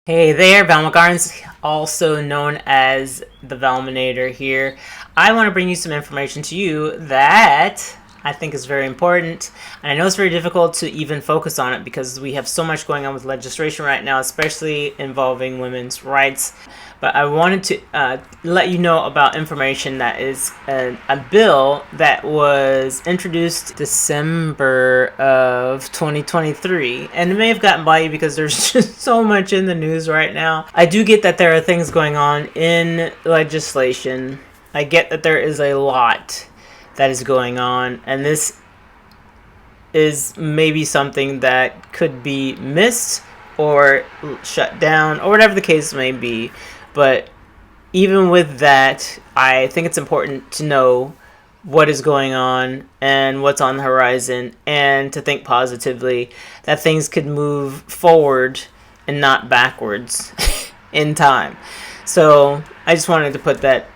Hey there, Valma Garns, also known as the Valminator here. I want to bring you some information to you that I think is very important, and I know it's very difficult to even focus on it because we have so much going on with legislation right now, especially involving women's rights. But I wanted to let you know about information that is a bill that was introduced December of 2023, and it may have gotten by you because there's just so much in the news right now. I do get that there are things going on in legislation. I get that there is a lot that is going on, and this is maybe something that could be missed or shut down or whatever the case may be. But even with that, I think it's important to know what is going on and what's on the horizon, and to think positively that things could move forward and not backwards in time. So I just wanted to put that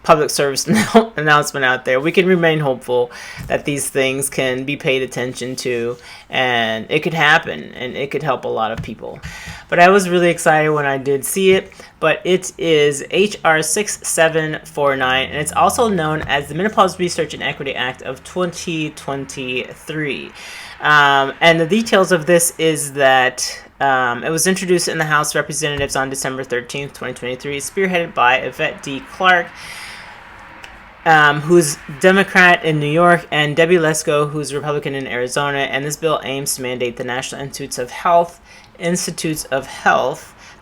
public service announcement out there. We can remain hopeful that these things can be paid attention to, and it could happen, and it could help a lot of people. But I was really excited when I did see it. But it is HR 6749, and it's also known as the Menopause Research and Equity Act of 2023. And the details of this is that it was introduced in the House Representatives on December 13th, 2023, spearheaded by Yvette D. Clarke, who's Democrat in New York, and Debbie Lesko, who's Republican in Arizona. And this bill aims to mandate the National Institutes of Health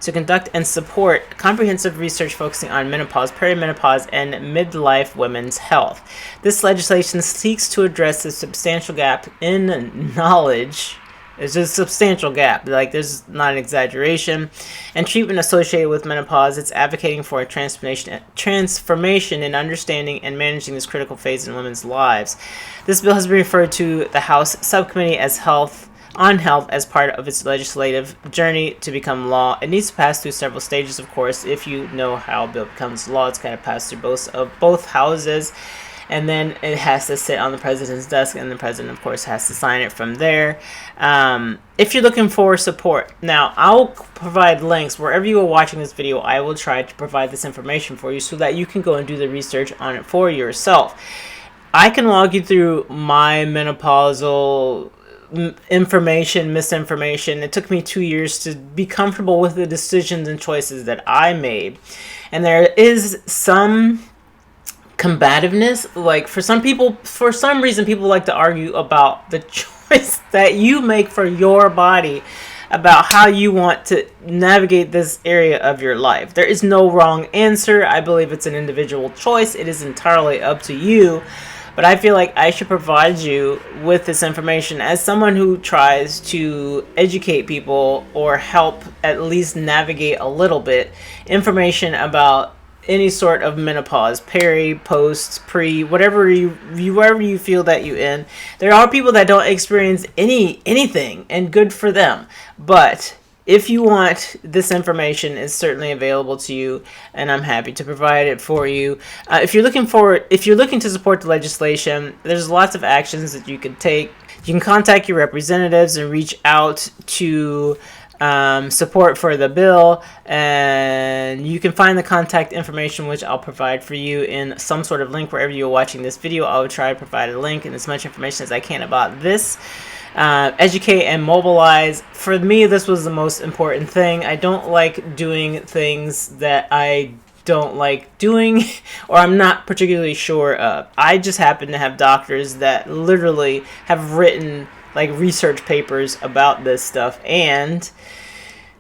to conduct and support comprehensive research focusing on menopause, perimenopause, and midlife women's health. This legislation seeks to address the substantial gap in knowledge. It's just a substantial gap. Like, there's not an exaggeration. And treatment associated with menopause. It's advocating for a transformation in understanding and managing this critical phase in women's lives. This bill has been referred to the House Subcommittee as Health as part of its legislative journey to become law. It needs to pass through several stages, of course. If you know how a bill becomes law, it's got to pass through both houses, and then it has to sit on the president's desk, and the president, of course, has to sign it from there. If you're looking for support, now I'll provide links wherever you are watching this video. I will try to provide this information for you so that you can go and do the research on it for yourself. I can walk you through my menopausal misinformation. It took me 2 years to be comfortable with the decisions and choices that I made, and there is some combativeness. Like, for some reason people like to argue about the choice that you make for your body, about how you want to navigate this area of your life. There is no wrong answer. I believe it's an individual choice. It is entirely up to you. But I feel like I should provide you with this information as someone who tries to educate people, or help at least navigate a little bit, information about any sort of menopause, peri, post, pre, wherever you feel that you in. There are people that don't experience anything, and good for them. But if you want this information, it's certainly available to you, and I'm happy to provide it for you. If you're looking to support the legislation, there's lots of actions that you can take. You can contact your representatives and reach out to support for the bill, and you can find the contact information, which I'll provide for you in some sort of link wherever you're watching this video. I will try to provide a link and as much information as I can about this. Educate and mobilize. For me, this was the most important thing. I don't like doing things that I don't like doing or I'm not particularly sure of. I just happen to have doctors that literally have written like research papers about this stuff, and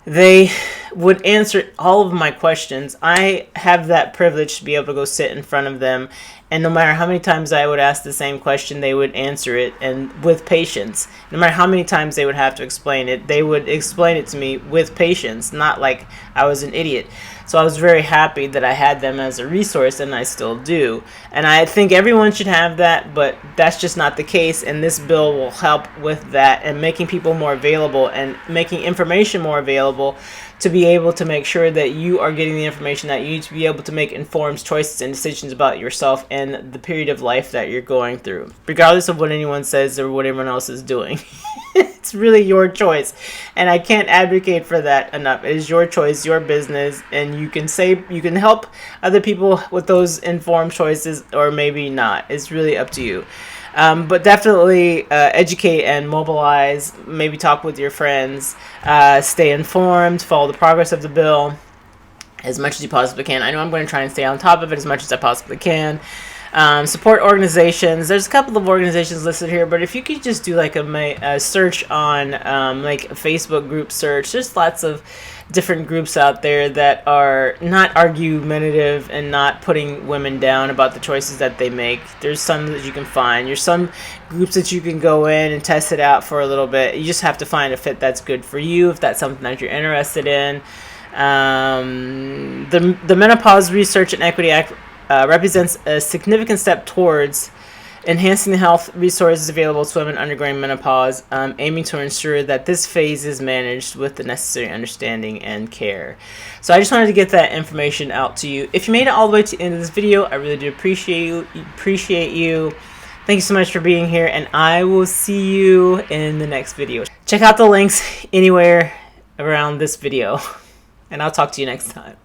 they would answer all of my questions. I have that privilege to be able to go sit in front of them, and no matter how many times I would ask the same question, they would answer it, and with patience. No matter how many times they would have to explain it, they would explain it to me with patience, not like I was an idiot. So I was very happy that I had them as a resource, and I still do. And I think everyone should have that, but that's just not the case, and this bill will help with that, and making people more available and making information more available to be able to make sure that you are getting the information that you need to be able to make informed choices and decisions about yourself and and the period of life that you're going through, regardless of what anyone says or what everyone else is doing. It's really your choice, and I can't advocate for that enough. It is your choice, your business, and you can help other people with those informed choices, or maybe not. It's really up to you. But definitely educate and mobilize. Maybe talk with your friends. Stay informed. Follow the progress of the bill as much as you possibly can. I know I'm going to try and stay on top of it as much as I possibly can. Support organizations. There's a couple of organizations listed here, but if you could just do like a search on like a Facebook group search, there's lots of different groups out there that are not argumentative and not putting women down about the choices that they make. There's some that you can find. There's some groups that you can go in and test it out for a little bit. You just have to find a fit that's good for you, if that's something that you're interested in. The Menopause Research and Equity Act represents a significant step towards enhancing the health resources available to women undergoing menopause, aiming to ensure that this phase is managed with the necessary understanding and care. So I just wanted to get that information out to you. If you made it all the way to the end of this video, I really do appreciate you. Thank you so much for being here, and I will see you in the next video. Check out the links anywhere around this video, and I'll talk to you next time.